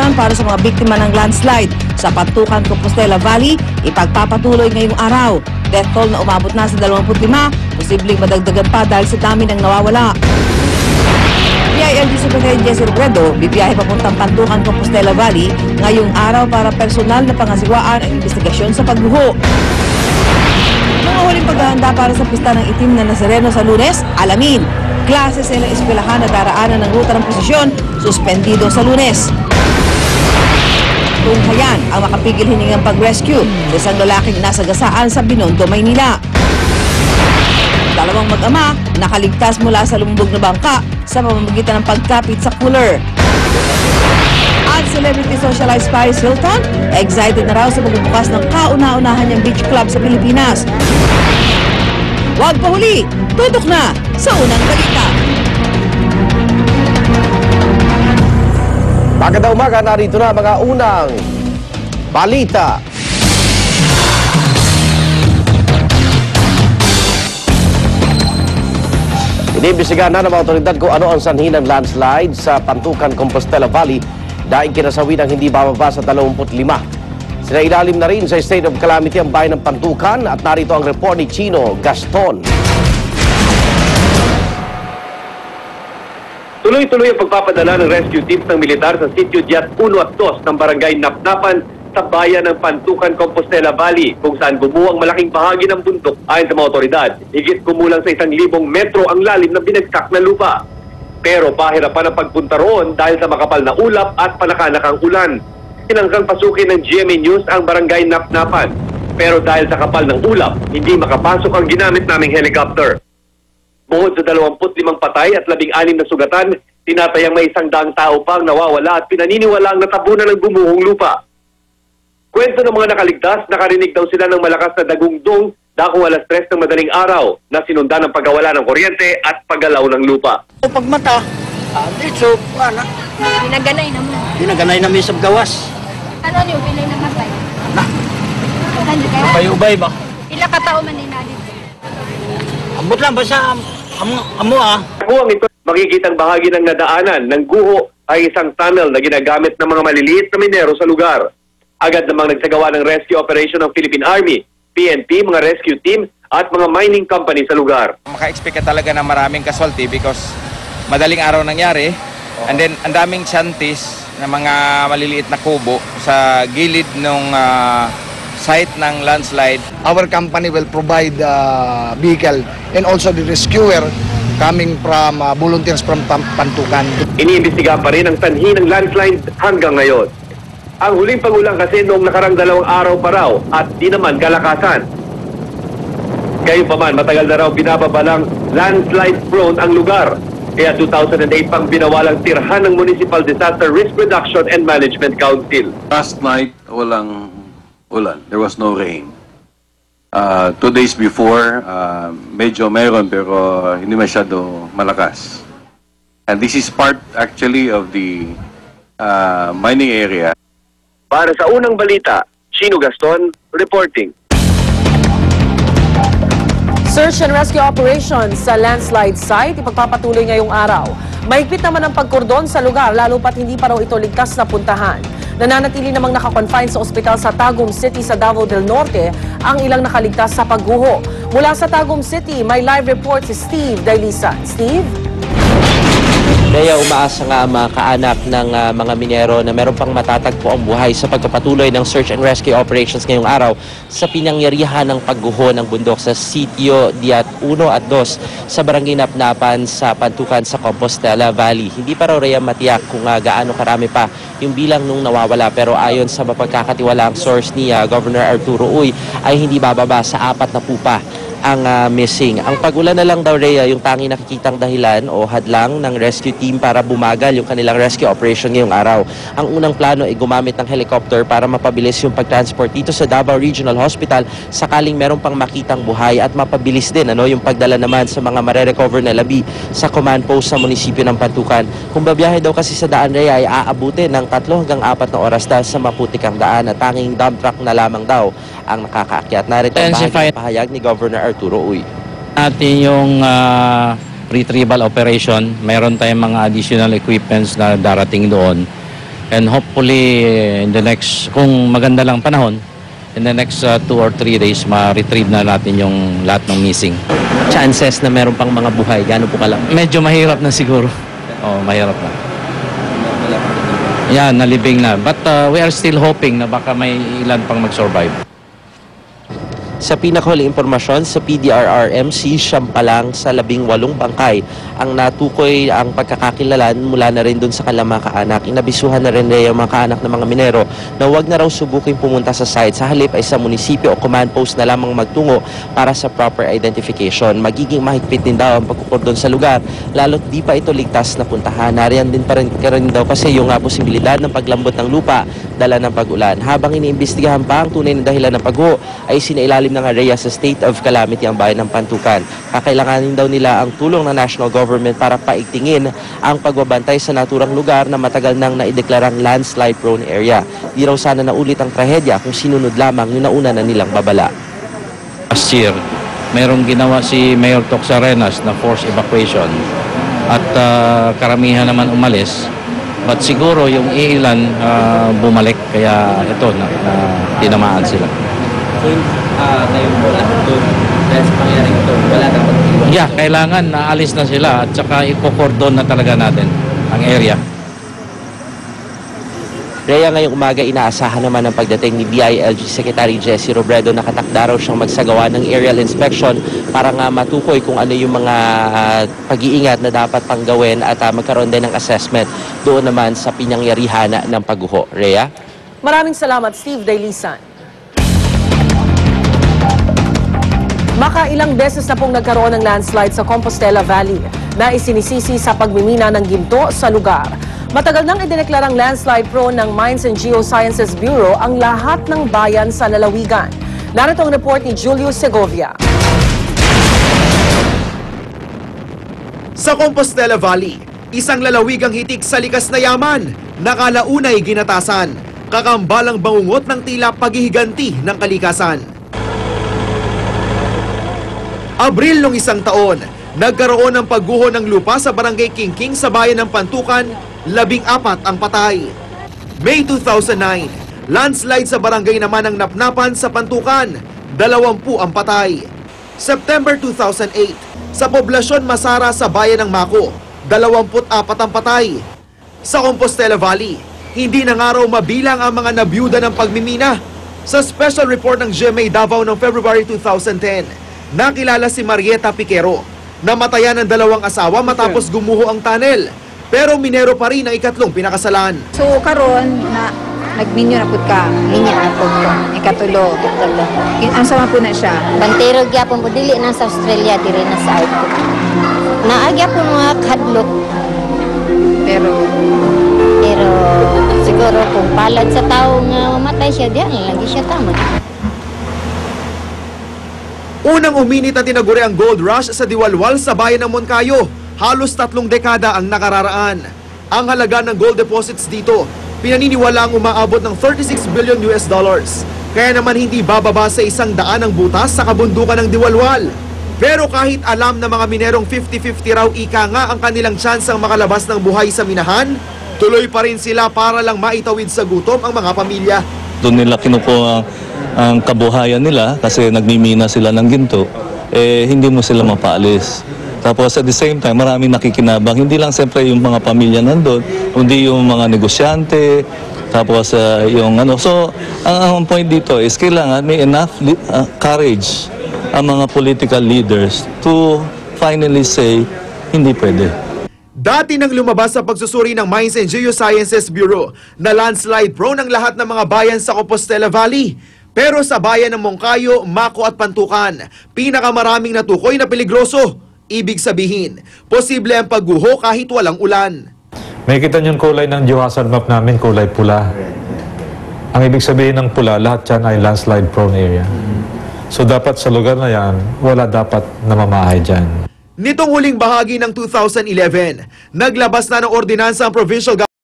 operasyon para sa mga biktima ng landslide sa Pantukan, Compostela Valley ipagpapatuloy ngayong araw. Death toll na umabot na sa 25, posibleng madagdagan pa dahil sa dami ng nawawala. PILD Secretary Jesse Robredo bibiyahe papuntang Pantukan, Compostela Valley ngayong araw para personal na pangasiwaan ang investigasyon sa pagguho. Mga huling paghahanda para sa pista ng itim na Nazareno sa Lunes, alamin. Klase sa ilang eskwelahan na daraanan ng ruta ng posisyon, suspendido sa Lunes. Tunghayan ang makapigil hiningang pag-rescue sa isang lalaking nasagasaan sa Binondo, Maynila. Dalawang mag-ama nakaligtas mula sa lumubog na bangka sa pamamagitan ng pagkapit sa cooler. At celebrity socialite Paris Hilton, excited na raw sa pagbubukas ng kauna-unahan niyang beach club sa Pilipinas. Huwag pahuli, tutok na sa unang balita. Magandang umaga, narito na mga unang balita. Iniimbestigahan na ng mga otoridad kung ano ang sanhi ng landslide sa Pantukan, Compostela Valley dahil kinasawi ng hindi bababa sa 25. Sinailalim na rin sa state of calamity ang bayan ng Pantukan at narito ang report ni Chino Gaston. Tuloy-tuloy ang pagpapadala ng rescue teams ng militar sa sitio Diat 1 at 2 ng barangay Napnapan sa bayan ng Pantukan, Compostela Valley kung saan gumuho ang malaking bahagi ng bundok ayon sa mga otoridad. Higit kumulang sa 1,000 metro ang lalim ng binagsak na lupa. Pero pahirapan ang pagpunta roon dahil sa makapal na ulap at panakanakang ulan. Tinangkang pasukin ng GMA News ang barangay Napnapan. Pero dahil sa kapal ng ulap, hindi makapasok ang ginamit naming helicopter. Bukod sa 25 patay at 16 na sugatan, tinatayang may 100 tao pang nawawala at pinaniniwalaang natabunan ng gumuhong lupa. Kwento ng mga nakaligtas, nakarinig daw sila ng malakas na dagungdong dako 3:00 ng madaling araw na sinundan ng pagkawala ng kuryente at paggalaw ng lupa. Pagmata, dito, Pinaganay naman. pinaganay namin sa gawas. Ano yung pinay na matay? Ubay-ubay ba? Pila ka tao man din natin. Ambot lang ba sa amo Nakuwang ito, makikitang bahagi ng nadaanan ng guho ay isang tunnel na ginagamit ng mga maliliit na minero sa lugar. Agad namang nagsagawa ng rescue operation ng Philippine Army, PNP, mga rescue team at mga mining company sa lugar. Maka-expect ka talaga ng maraming casualty because madaling araw nangyari. And then ang daming shanties na mga maliliit na kubo sa gilid ng site ng landslide. Our company will provide vehicle and also the rescuer coming from volunteers from Pantukan. Iniimbestigahan pa rin ang sanhi ng landslide hanggang ngayon. Ang huling pangulang kasi noong nakarang 2 araw pa raw at di naman kalakasan. Gayunpaman, matagal na raw binababalang landslide prone ang lugar. Kaya 2008 pang binawalang tirhan ng Municipal Disaster Risk Reduction and Management Council. Last night, walang ulan. There was no rain. 2 days before, medyo mayroon pero hindi masyado malakas. And this is part actually of the mining area. Para sa unang balita, Chino Gaston, reporting. Search and rescue operations sa landslide site ipagpapatuloy ngayong araw. Mahigpit naman ang pagkordon sa lugar lalo pat hindi pa raw ito ligtas na puntahan. Nananatili namang nakakonfine sa ospital sa Tagum City sa Davao del Norte ang ilang nakaligtas sa pagguho. Mula sa Tagum City, may live report si Steve Dailisan. Steve? Kaya umaasa nga ang mga kaanak ng mga minero na meron pang matatagpo ang buhay sa pagpapatuloy ng search and rescue operations ngayong araw sa pinangyarihan ng pagguho ng bundok sa sitio Diat 1 at 2 sa barangay Napnapan sa Pantukan sa Compostela Valley. Hindi pa raw matiyak kung gaano karami pa yung bilang nung nawawala pero ayon sa mapagkakatiwalaang source ni Governor Arturo Uy ay hindi bababa sa 4 na pupa ang missing. Ang pag-ulan na lang daw, Rhea, yung tanging nakikitang dahilan o hadlang ng rescue team para bumagal yung kanilang rescue operation ngayong araw. Ang unang plano ay gumamit ng helicopter para mapabilis yung pag-transport dito sa Davao Regional Hospital sakaling meron pang makitang buhay at mapabilis din yung pagdala naman sa mga mare-recover na labi sa command post sa munisipyo ng Pantukan. Kung babiyahe daw kasi sa daan, Rhea, ay aabutin ng 3 hanggang 4 na oras dahil sa maputik ang daan at tanging dump truck na lamang daw ang nakakaakyat. Narito ang pahayag ni Governor Arturo Uy. Natin yung retrieval operation, mayroon tayong mga additional equipments na darating doon. And hopefully, in the next, kung maganda lang panahon, in the next 2 or 3 days, ma-retrieve na natin yung lahat ng missing. Chances na meron pang mga buhay, gaano po kalaki? Medyo mahirap na siguro. Oo, mahirap na. Yan, nalibing na. But we are still hoping na baka may ilan pang mag-survive. Sa pinakahuli impormasyon sa PDRRMC, siyam pa lang sa 18 bangkay ang natukoy ang pagkakakilalan mula na rin dun sa kanilang mga kaanak. Inabisuhan na rin yung mga kaanak ng mga minero na huwag na raw subuking pumunta sa site. Sa halip ay sa munisipyo o command post na lamang magtungo para sa proper identification. Magiging mahigpit din daw ang pagkukordon sa lugar, lalo't di pa ito ligtas na puntahan. Nariyan din pa rin daw kasi yung posibilidad ng paglambot ng lupa dala ng pag-ulan. Habang iniimbestigahan pa ang tunay na dahilan ng pagguho, ay sinailalim ng area sa state of calamity ang bayan ng Pantukan. Kakailanganin daw nila ang tulong ng national government para paigtingin ang pagbabantay sa naturang lugar na matagal nang naideklarang landslide prone area. Di raw sana naulit ang trahedya kung sinunod lamang yung nauna na nilang babala. Last year, mayroong ginawa si Mayor Toxarenas na forced evacuation at karamihan naman umalis. But siguro yung ilan bumalik kaya ito na tinamaan sila. Ngayon po lang doon, dahil sa pangyaring ito, wala dapat iwan. Yeah, kailangan naalis na sila at saka ipokordon na talaga natin ang area. Rhea, ngayong umaga inaasahan naman ang pagdating ni DILG Secretary Jessie Robredo na katakda raw siyang magsagawa ng aerial inspection para nga matukoy kung ano yung mga pag-iingat na dapat pang gawin at magkaroon din ng assessment doon naman sa pinangyarihan ng pagguho. Rhea? Maraming salamat, Steve Dailisan. Makailang beses na pong nagkaroon ng landslide sa Compostela Valley na isinisisi sa pagmimina ng ginto sa lugar. Matagal nang idineklarang landslide prone ng Mines and Geosciences Bureau ang lahat ng bayan sa lalawigan. Narito ang report ni Julius Segovia. Sa Compostela Valley, isang lalawigang hitik sa likas na yaman, nakalaunay ginatasan, kakambalang bangungot ng tila paghihiganti ng kalikasan. Abril nung isang taon, nagkaroon ng pagguho ng lupa sa barangay Kingking sa bayan ng Pantukan, 14 ang patay. May 2009, landslide sa barangay naman ng Napnapan sa Pantukan, 20 ang patay. September 2008, sa poblasyon Masara sa bayan ng Mako, 24 ang patay. Sa Compostela Valley, hindi na nga raw mabilang ang mga nabiyuda ng pagmimina. Sa special report ng GMA Davao noong February 2010, nakilala si Marieta Piquero. Namatayan ng 2 asawa matapos gumuho ang tunnel. Pero minero pa rin ang ikatlong pinakasalan. So karon na nagminyo na pud ka. Minyo na pud ko. Ikatulo. Ang sama po na siya. Bantero gyapon po dili na sa Australia diri na sa output. Naagya po mga kadlok. Pero siguro kung palad sa tao nga mamatay siya diyan lagi siya tama. Unang uminit at tinaguri ang gold rush sa Diwalwal sa bayan ng Moncayo. Halos 3 dekada ang nakararaan. Ang halaga ng gold deposits dito, pinaniniwala ang umaabot ng $36 billion. Kaya naman hindi bababa sa 100 ang butas sa kabundukan ng Diwalwal. Pero kahit alam na mga minerong 50-50 raw ika nga ang kanilang tsansang makalabas ng buhay sa minahan, tuloy pa rin sila para lang maitawid sa gutom ang mga pamilya. Doon nila kinukuha ang kabuhayan nila kasi nagmimina sila ng ginto, hindi mo sila mapaalis. Tapos at the same time, maraming nakikinabang. Hindi lang siyempre yung mga pamilya nandun, kundi yung mga negosyante, tapos yung ano. So, ang point dito is kailangan may enough courage ang mga political leaders to finally say, hindi pwede. Dati nang lumabas sa pagsusuri ng Mines and Geosciences Bureau na landslide prone ang lahat ng mga bayan sa Compostela Valley. Pero sa bayan ng Moncayo, Mako at Pantukan, pinakamaraming natukoy na peligroso. Ibig sabihin, posible ang pagguho kahit walang ulan. May kita yung kulay ng geohazard map namin, kulay pula. Ang ibig sabihin ng pula, lahat yan ay landslide prone area. So dapat sa lugar na yan, wala dapat namamahay dyan. Nitong huling bahagi ng 2011, naglabas na ng ordinansa ang Provincial